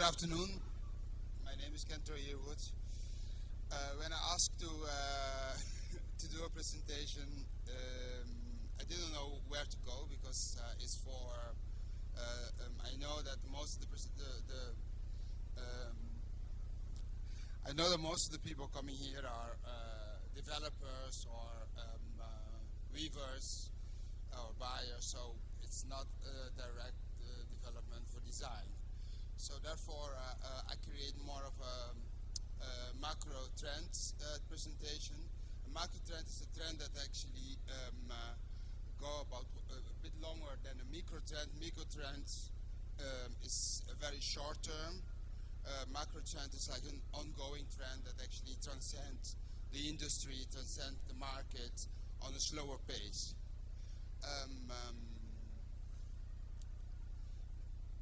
afternoon. My name is Kentroy. When I asked to to do a presentation, I didn't know where to go because it's for. I know that most of I know that most of the people coming here are developers or weavers or buyers, so it's not direct development for design. So therefore, I create more of a macro trends presentation. A macro trend is a trend that actually go about a bit longer than a micro trend. Micro trends is a very short term. Macro trend is like an ongoing trend that actually transcends the industry, transcends the market on a slower pace.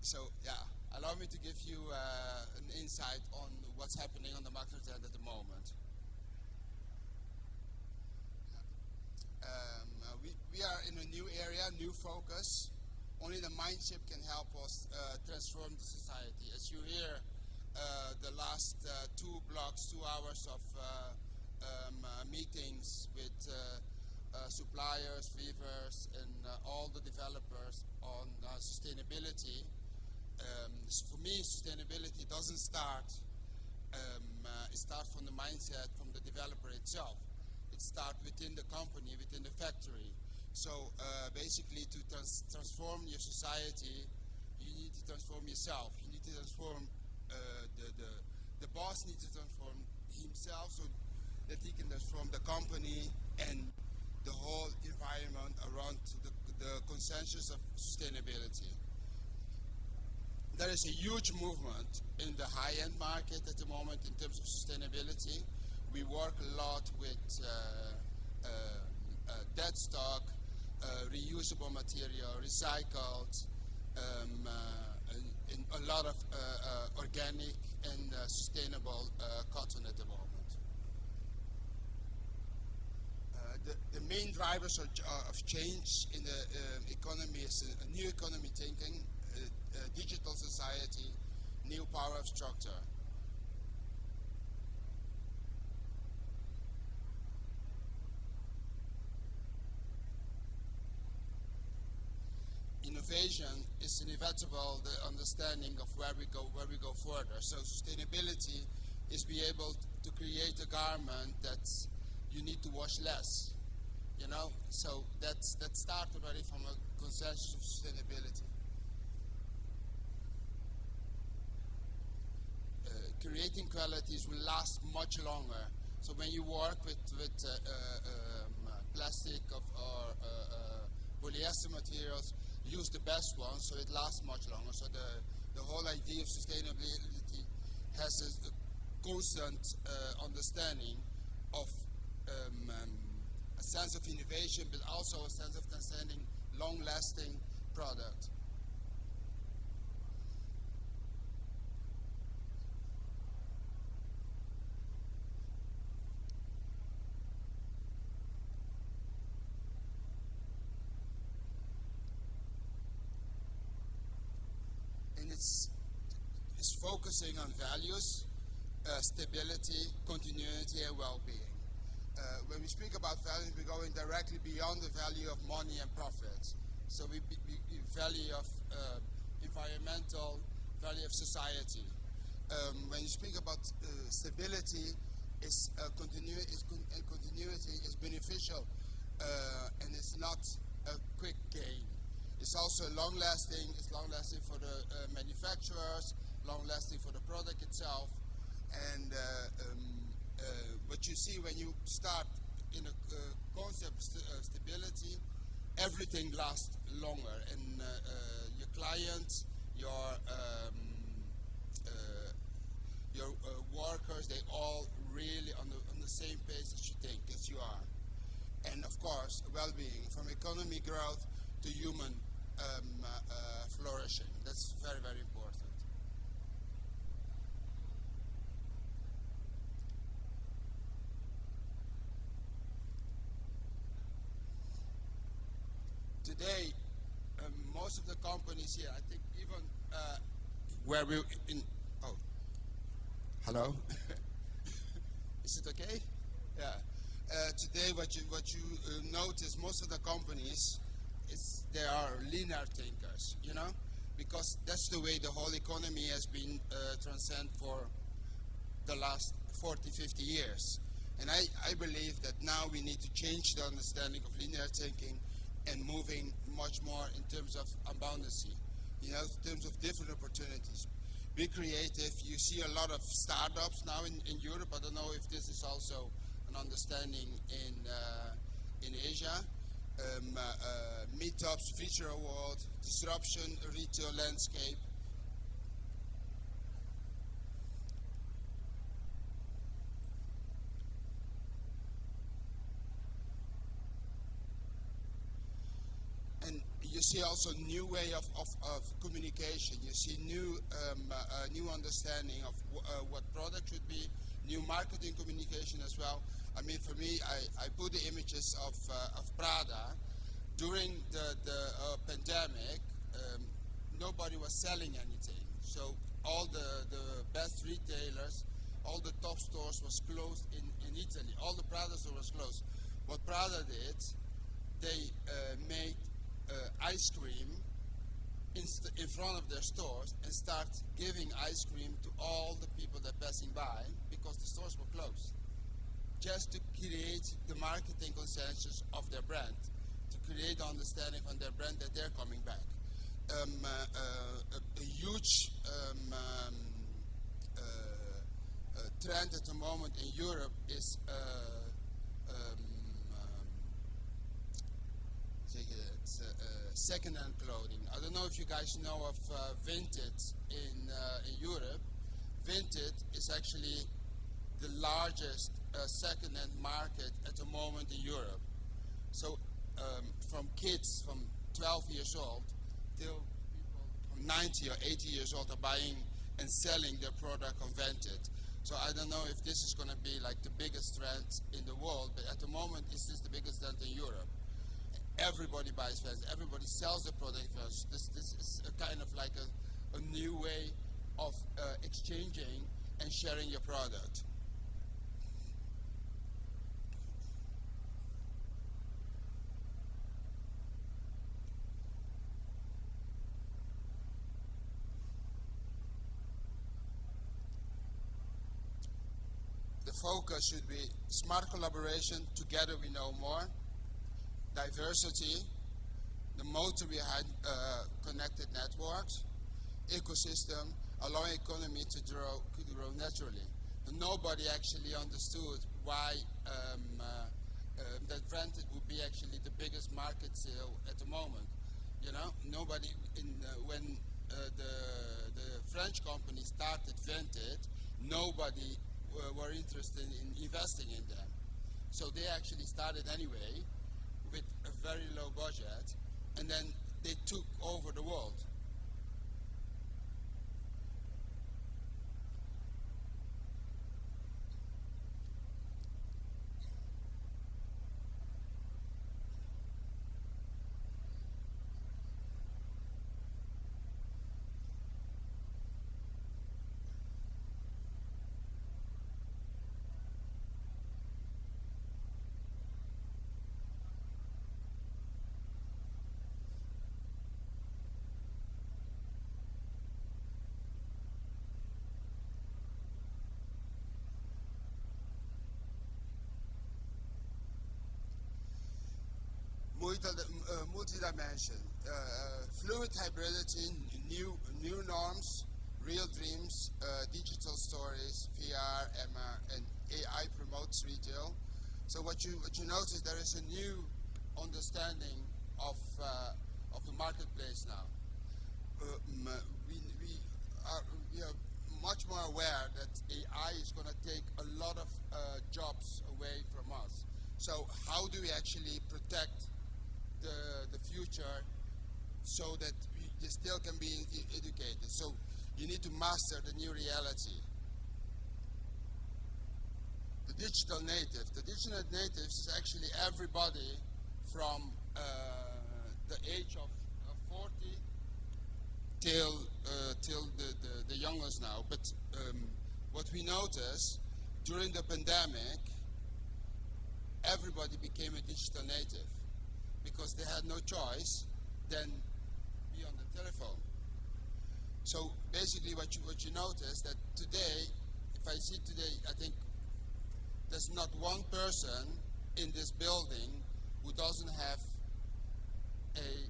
So yeah, allow me to give you an insight on what's happening on the macro trend at the moment. We are in a new area, new focus. Only the mindset can help us transform the society. As you hear, the last 2 blocks, 2 hours of meetings with suppliers, weavers, and all the developers on sustainability. For me, sustainability doesn't start. It starts from the mindset, from the developer itself. It starts within the company, within the factory. So basically, to transform your society, you need to transform yourself. You need to transform the boss needs to transform himself so that he can transform the company and the whole environment around the consensus of sustainability. There is a huge movement in the high-end market at the moment in terms of sustainability. We work a lot with dead stock, reusable material, recycled, in a lot of organic and sustainable cotton at the moment. The main drivers of change in the economy is a new economy thinking, digital society, new power of structure. Innovation is inevitable, the understanding of where we go further. So sustainability is be able to create a garment that you need to wash less. So that starts already from a consensus of sustainability. Creating qualities will last much longer. So when you work with plastic or polyester materials, use the best ones so it lasts much longer. So the whole idea of sustainability has a constant understanding of a sense of innovation, but also a sense of transcending long-lasting product. And it's focusing on values, stability, continuity, and well-being. When we speak about values, we're going directly beyond the value of money and profit. So we value of environmental, value of society. When you speak about stability, continuity is beneficial, and it's not a quick gain. It's also long-lasting. It's long-lasting for the manufacturers, long-lasting for the product itself, and what you see when you start in a concept of stability, everything lasts longer, and your clients, your workers, they all really on the same pace as you are, and of course, well-being, from economy growth to human flourishing. That's very, very important. Today, most of the companies here, I think even where we in Hello? Is it okay? Yeah. Today, what you notice, most of the companies, they are linear thinkers, you know, because that's the way the whole economy has been transcend for the last 40, 50 years. And I believe that now we need to change the understanding of linear thinking and moving much more in terms of abundancy, you know, in terms of different opportunities. Be creative. You see a lot of startups now in Europe. I don't know if this is also an understanding in Asia. Meetups, feature world, disruption, retail landscape. And you see also new way of communication. You see new understanding of what product should be, new marketing communication as well. I mean, for me, I put the images of Prada. During the pandemic, nobody was selling anything. So all the best retailers, all the top stores was closed in Italy. All the Prada stores was closed. What Prada did, they made ice cream in front of their stores and start giving ice cream to all the people that are passing by because the stores were closed. Just to create the marketing consensus of their brand, to create the understanding on their brand that they're coming back. A huge trend at the moment in Europe is second-hand clothing. I don't know if you guys know of Vinted in Europe. Vinted is actually the largest second-hand market at the moment in Europe. So from kids from 12 years old till people from 90 or 80 years old are buying and selling their product on Vinted. So I don't know if this is going to be like the biggest trend in the world, but at the moment it's just the biggest trend in Europe. Everybody buys fans. Everybody sells the product first. This is a kind of like a new way of exchanging and sharing your product. The focus should be smart collaboration. Together we know more. Diversity, the motor behind connected networks, ecosystem, allowing economy to grow naturally. And nobody actually understood why that Vinted would be actually the biggest market sale at the moment. You know, nobody when the French company started Vinted, nobody were interested in investing in them. So they actually started anyway with a very low budget, and then they took over the world. Multi-dimension, fluid hybridity, new norms, real dreams, digital stories, VR, MR, and AI promotes retail. So what you notice, there is a new understanding of the marketplace now. We are much more aware that AI is going to take a lot of jobs away from us. So how do we actually protect the future so that we still can be educated? So you need to master the new reality. The digital native. The digital natives is actually everybody from the age of 40 till the youngest now. But What we noticed during the pandemic, everybody became a digital native because they had no choice than be on the telephone. So basically what you notice that today, if I see today, I think there's not one person in this building who doesn't have a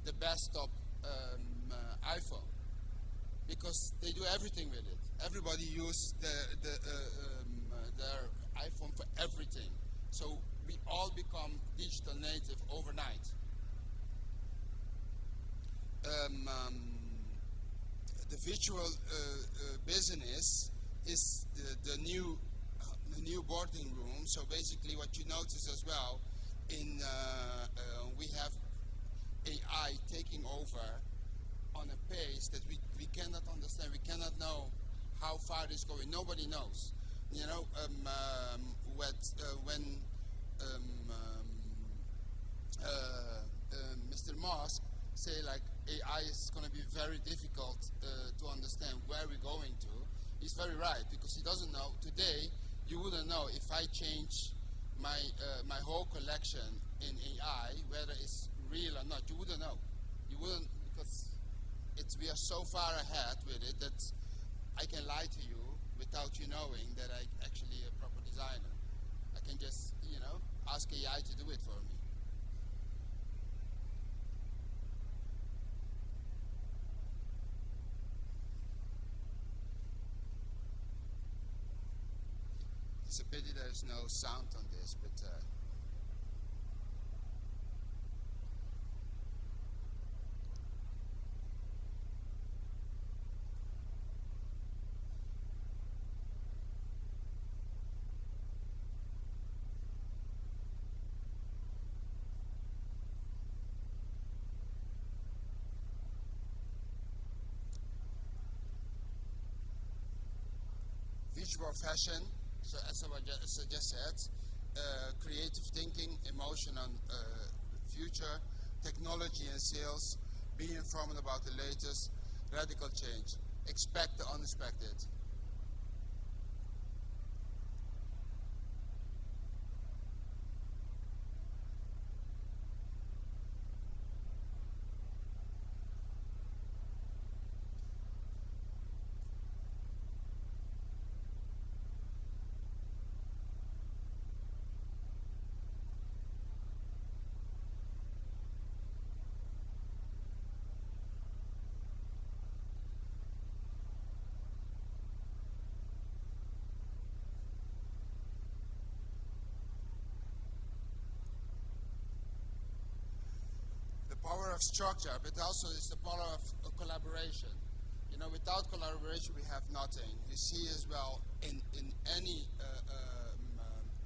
the desktop iPhone, because they do everything with it. Everybody uses their iPhone for everything. So we all become digital native overnight. The virtual business is the new boarding room. So basically, what you notice as well, we have AI taking over on a pace that we cannot understand. We cannot know how far it's going. Nobody knows. You know, when Mr. Musk say like AI is going to be very difficult to understand where we're going to, he's very right, because he doesn't know. Today, you wouldn't know if I change my whole collection in AI whether it's real or not. You wouldn't know. You wouldn't, because we are so far ahead with it that I can lie to you without you knowing that I'm actually a proper designer. I can just, ask AI to do it for me. It's a pity there's no sound on this, but visual fashion, so as I just said, creative thinking, emotion on future, technology and sales, be informed about the latest, radical change, expect the unexpected. The power of structure, but also it's the power of collaboration. Without collaboration, we have nothing. You see as well in any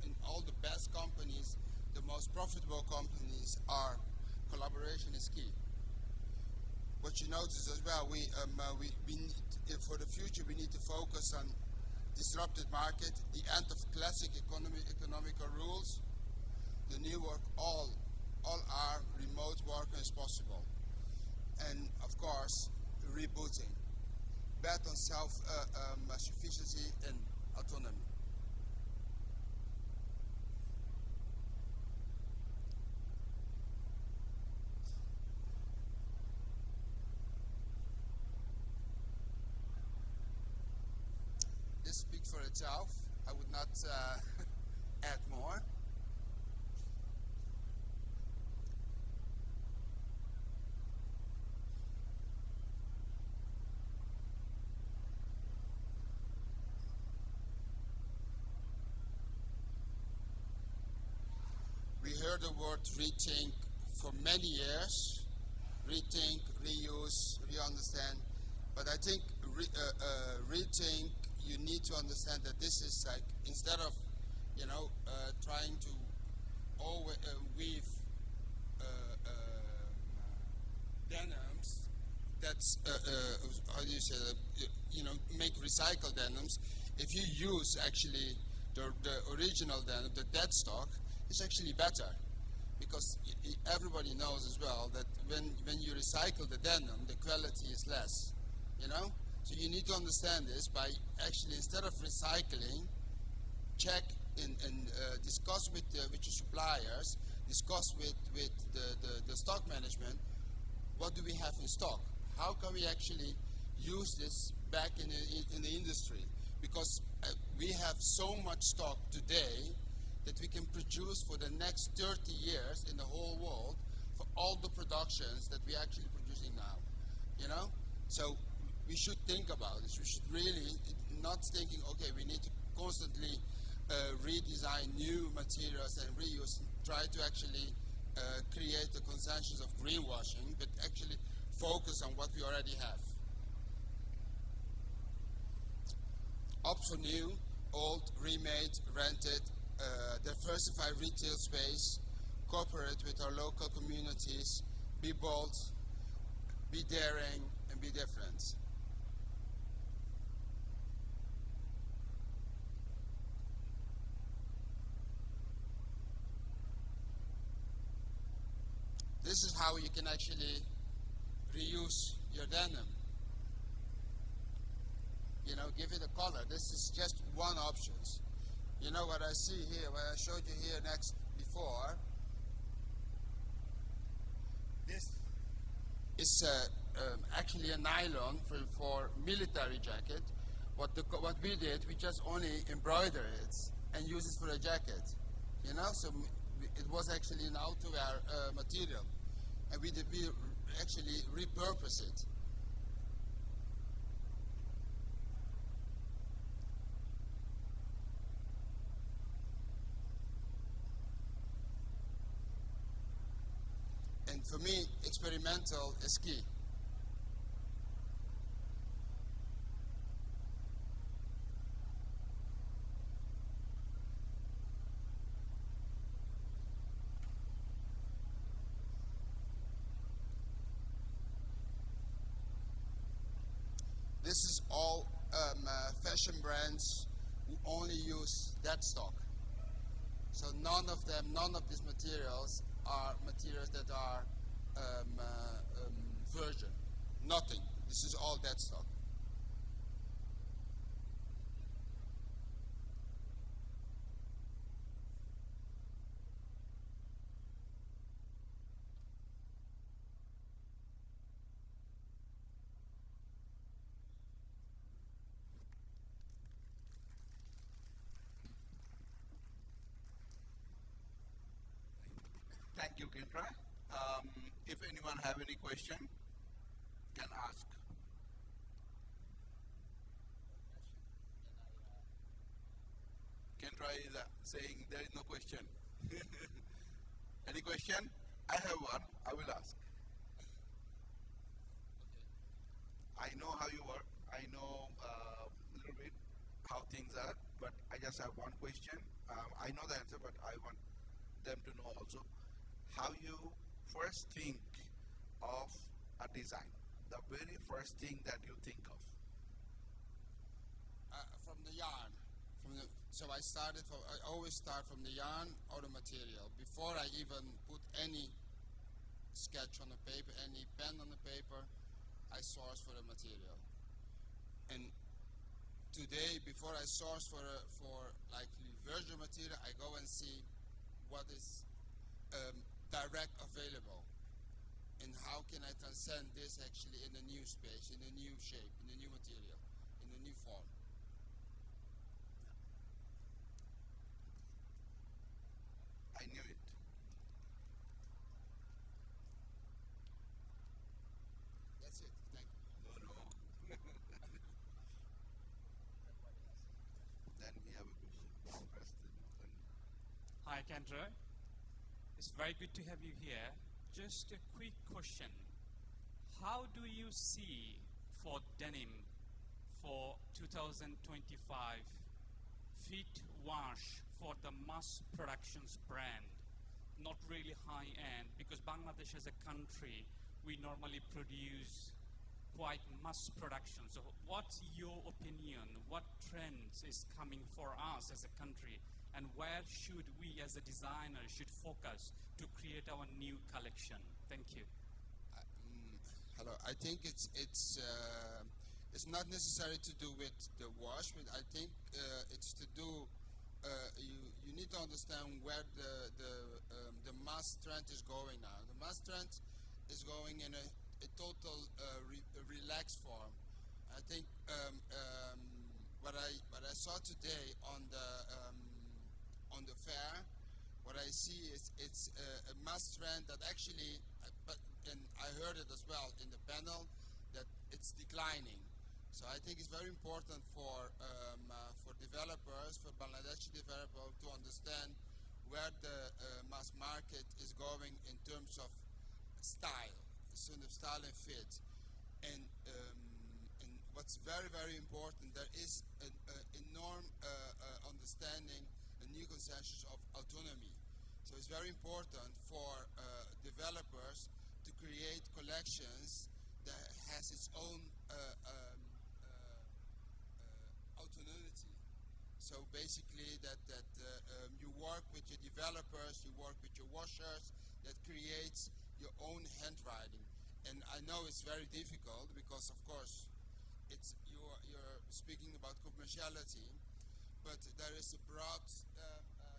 in all the best companies, the most profitable companies are collaboration is key. What you notice as well, we need, for the future, we need to focus on disrupted market, the end of classic economical rules, the new work, all are remote work as possible, and of course rebooting, bet on self-sufficiency and autonomy. This speaks for itself. I would not add more. We heard the word rethink for many years. Rethink, reuse, re-understand. But I think rethink, you need to understand that this is like, instead of, trying to always weave denims, that's, how do you say that, make recycled denims. If you use actually the original denim, the dead stock, it's actually better, because everybody knows as well that when you recycle the denim, the quality is less. So you need to understand this by actually, instead of recycling, check and discuss with your suppliers, discuss with the stock management, what do we have in stock? How can we actually use this back in the industry? Because we have so much stock today that we can produce for the next 30 years in the whole world for all the productions that we're actually producing now, you know? So we should think about this. We should really not thinking, okay, we need to constantly redesign new materials and reuse, try to actually create a consensus of greenwashing, but actually focus on what we already have. Opt for new, old, remade, rented, diversify retail space, cooperate with our local communities, be bold, be daring, and be different. This is how you can actually reuse your denim. You know, give it a color. This is just one option. You know what I see here, what I showed you here before. This is actually a nylon for military jacket. What we did, we just only embroider it and use it for a jacket. You know, so it was actually an outerwear material, and we actually repurpose it. And for me, experimental is key. This is all fashion brands who only use that stock. So none of these materials are materials that are virgin. Nothing. This is all dead stock. Thank you, Kentroy. If anyone have any question, can ask. Kentroy is saying there is no question. Any question? I have one. I will ask. I know how you work. I know a little bit how things are, but I just have one question. I know the answer, but I want them to know also how you first think of a design, the very first thing that you think of. From the yarn. So I always start from the yarn or the material. Before I even put any sketch on the paper, any pen on the paper, I source for the material. And today, before I source for likely virgin material, I go and see what is direct available, and how can I transcend this actually in a new space, in a new shape, in a new material, in a new form. I knew it. That's it. Thank you. No. Then we have a question. Preston. Hi, Kentroy. It's very good to have you here. Just a quick question. How do you see for denim for 2025 fit wash for the mass productions brand? Not really high end, because Bangladesh as a country, we normally produce quite mass production. So what's your opinion? What trends is coming for us as a country? And where should we as a designer should focus to create our new collection? Thank you. Hello. I think it's It's not necessary to do with the wash, but I think it's to do. You need to understand where the mass trend is going now. The mass trend is going in a total relaxed form. I think what I saw today on the fair, what I see is it's a mass trend that actually, and I heard it as well in the panel, that it's declining. So I think it's very important for developers, for Bangladeshi developers, to understand where the mass market is going in terms of style, sort of style and fit. And what's very, very important, there is an enormous understanding, a new consensus of autonomy. So it's very important for developers to create collections that has its own autonomy. So basically that you work with your developers, you work with your washers, that creates your own handwriting. And I know it's very difficult because of course you're speaking about commerciality, but there is a broad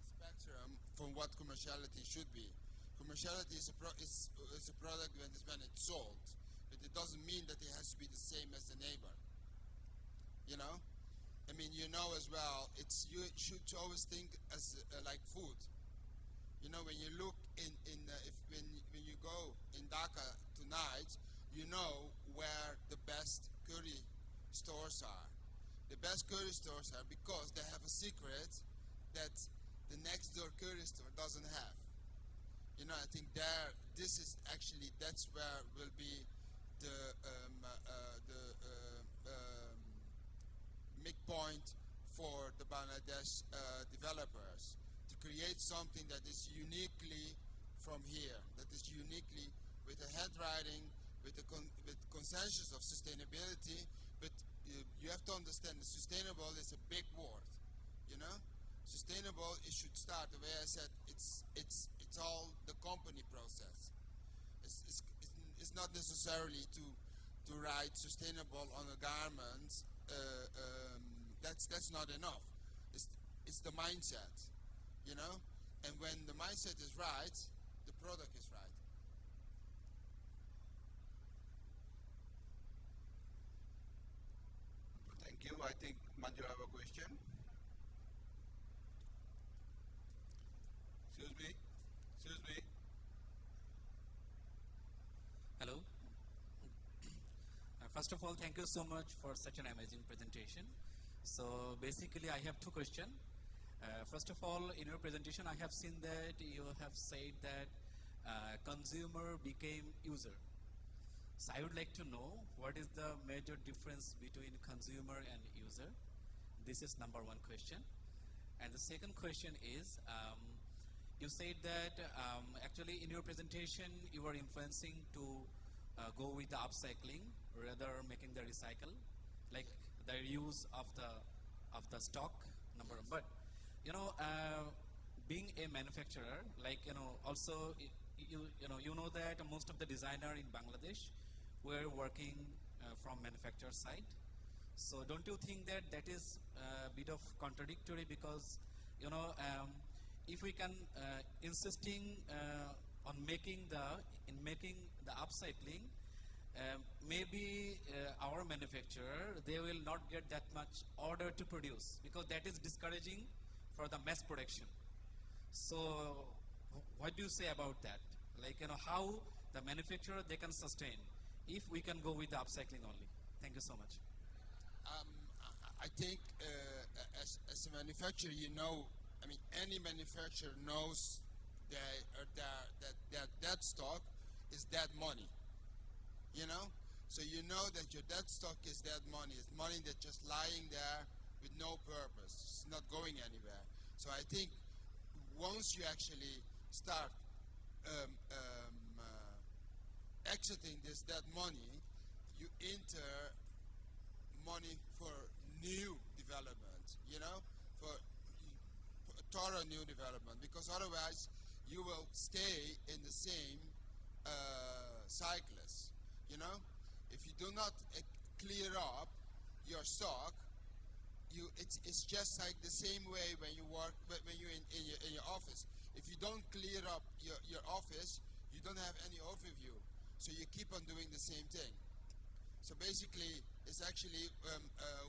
spectrum from what commerciality should be. Commerciality is a product when it's sold, but it doesn't mean that it has to be the same as the neighbor. You know, I mean, you know as well. You should always think as like food. You know, when you look when you go in Dhaka tonight, you know where the best curry stores are. The best curry stores are because they have a secret that the next door curry store doesn't have. You know, I think that's where will be the point for the Bangladesh developers to create something that is uniquely from here, that is uniquely with the handwriting, with consensus of sustainability. But you have to understand that sustainable is a big word. You know, sustainable, it should start the way I said. It's all the company process. It's not necessarily to write sustainable on a garment. That's not enough. It's the mindset, you know. And when the mindset is right, the product is right. Thank you. I think Manju have a question. Excuse me. Hello. First of all, thank you so much for such an amazing presentation. So basically, I have two questions. First of all, in your presentation, I have seen that you have said that consumer became user. So I would like to know what is the major difference between consumer and user. This is number one question. And the second question is, you said that actually in your presentation you were influencing to go with the upcycling rather making the recycle, like the use of the stock number. Yes. But you know, being a manufacturer, like also you know that most of the designer in Bangladesh were working from manufacturer side. So don't you think that that is a bit of contradictory, because if we can insisting on making the upcycling, maybe our manufacturer, they will not get that much order to produce, because that is discouraging for the mass production. So what do you say about that? Like how the manufacturer, they can sustain if we can go with the upcycling only. Thank you so much. I think as a manufacturer, I mean, any manufacturer knows that stock is dead money. You know, so you know that your dead stock is dead money. It's money that's just lying there with no purpose. It's not going anywhere. So I think once you actually start exiting this dead money, you enter money for new development, for thorough new development, because otherwise you will stay in the same cyclist. If you do not clear up your stock, it's just like the same way when you work when you're in your office. If you don't clear up your office, you don't have any overview, so you keep on doing the same thing. So basically, it's actually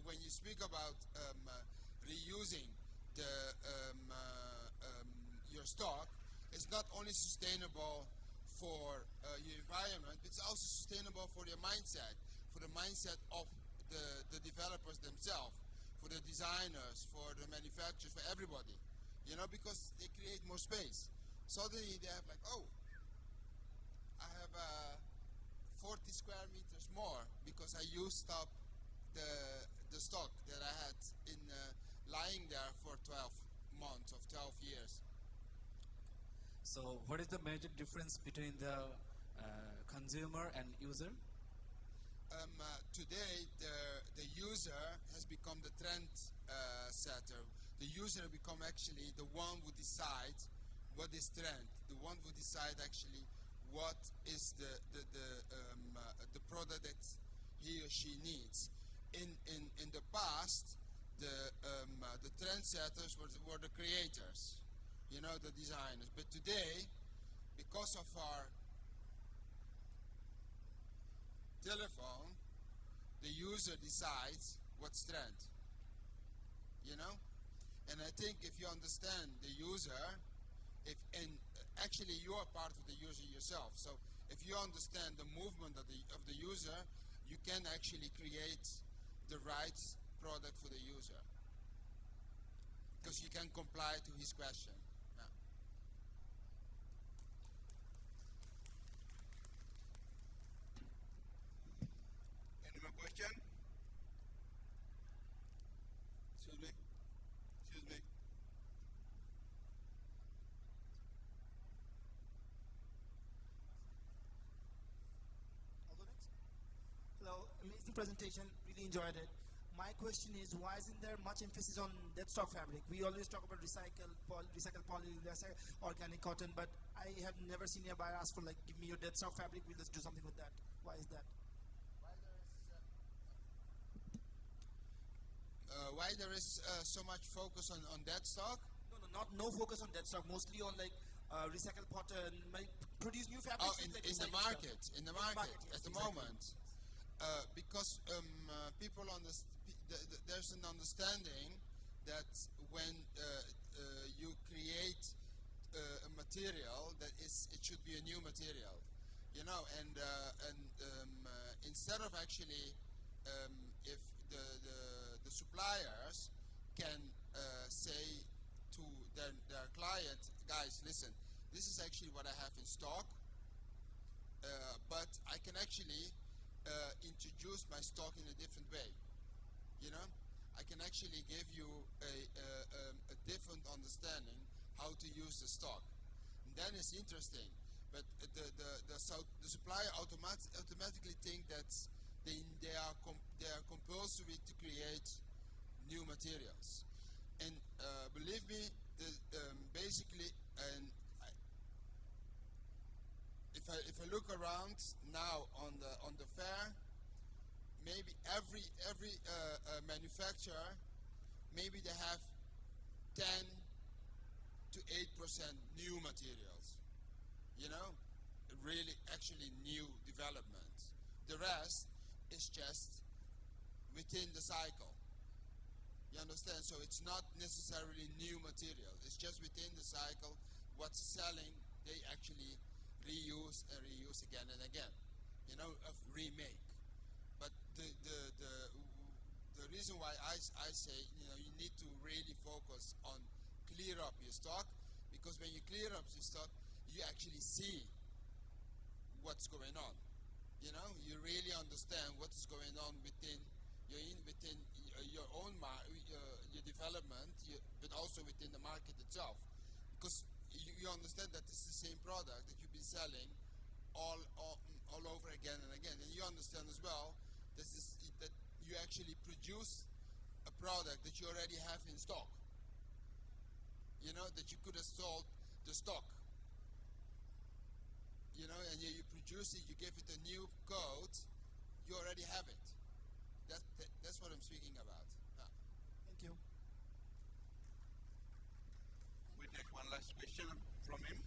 when you speak about reusing the your stock, it's not only sustainable for your environment, it's also sustainable for your mindset, for the mindset of the developers themselves, for the designers, for the manufacturers, for everybody, because they create more space. Suddenly they have like, oh, I have 40 square meters more because I used up the stock that I had in lying there for 12 months of 12 years. So, what is the major difference between the consumer and user? Today, the user has become the trend setter. The user become actually the one who decides what is trend. The one who decide actually what is the product that he or she needs. In the past, the trendsetters were the creators, the designers. But today, because of our telephone, the user decides what's trend. And I think if you understand the user, actually you are part of the user yourself. So if you understand the movement of the user, you can actually create the right product for the user, because you can comply to his question. Yeah. Any more question? Excuse me. Excuse me. I'll go next. Hello, amazing presentation. Really enjoyed it. My question is, why isn't there much emphasis on dead stock fabric? We always talk about recycle poly, organic cotton, but I have never seen a buyer ask for like, give me your dead stock fabric. We'll just do something with that. Why is that? Why there is so much focus on dead stock? No focus on dead stock. Mostly on like recycled cotton, produce new fabrics. Oh, like in the recycled market, stuff. in the market Yes, at the exactly. moment, because people there's an understanding that when you create a material that it should be a new material, and instead of actually if the suppliers can say to their client, guys, listen, this is actually what I have in stock, but I can actually introduce my stock in a different way. I can actually give you a different understanding how to use the stock. And then it's interesting, but the supplier automatically think that they are compulsory to create new materials. And believe me, basically, and if I look around now on the fair, maybe every manufacturer, maybe they have 10 to 8% new materials. Really actually new development. The rest is just within the cycle. You understand? So it's not necessarily new material. It's just within the cycle. What's selling, they actually reuse and reuse again and again. Of remake. But the reason why I say you need to really focus on clear up your stock, because when you clear up your stock, you actually see what's going on. You really understand what is going on within your own your development, but also within the market itself, because you understand that it's the same product that you've been selling all over again and again, and you understand as well that you actually produce a product that you already have in stock. That you could have sold the stock. And you produce it, you give it a new code, you already have it. That's what I'm speaking about. Thank you. We take one last question from him.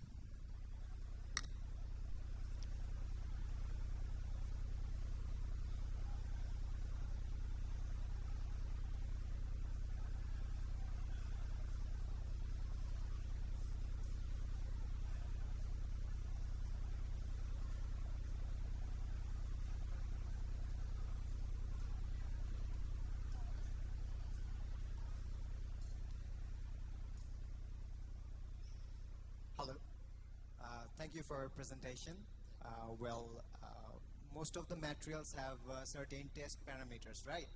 Hello. Thank you for your presentation. Most of the materials have certain test parameters, right?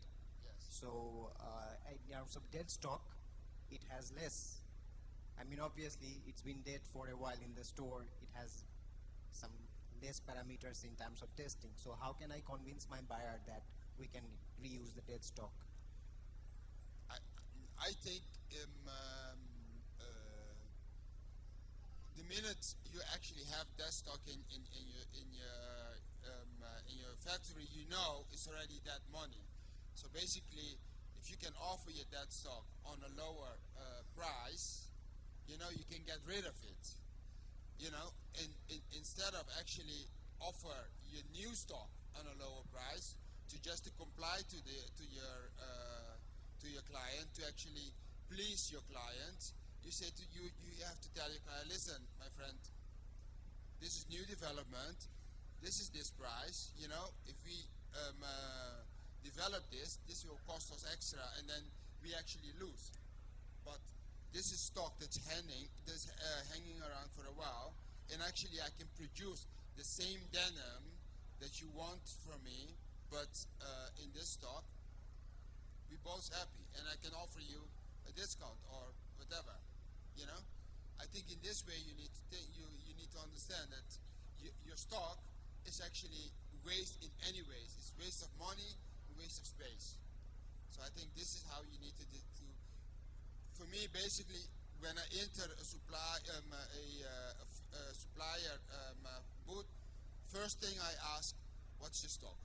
Yes. So, in terms of dead stock, it has less. I mean, obviously, it's been dead for a while in the store. It has some less parameters in terms of testing. So, how can I convince my buyer that we can reuse the dead stock? I think the minute you actually have that stock in your factory, you know it's already that money. So basically, if you can offer your that stock on a lower price, you know you can get rid of it. You know, instead of actually offer your new stock on a lower price to just to comply to your client, to actually please your client, you say to you have to tell your client, listen, my friend, this is new development, this is this price, you know, if we develop this will cost us extra, and then we actually lose. But this is stock that's hanging around for a while, and actually I can produce the same denim that you want from me, but in this stock, we both happy, and I can offer you a discount or whatever. You know, I think in this way you need to you need to understand that your stock is actually waste in any ways. It's waste of money, waste of space. So I think this is how you need to for me, basically, when I enter a supplier booth, first thing I ask, what's your stock?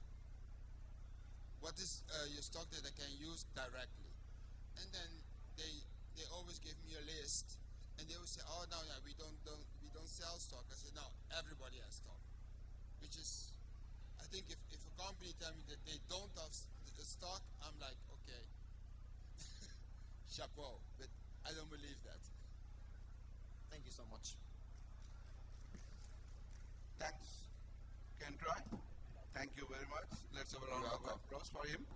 What is your stock that I can use directly? And then they always give me a list, and they will say, oh no, yeah, we don't sell stock. I say, no, everybody has stock. Which is, I think if a company tell me that they don't have stock, I'm like, okay, chapeau, but I don't believe that. Thank you so much. Thanks, Kentroy. Thank you very much. Let's have a round of applause for him.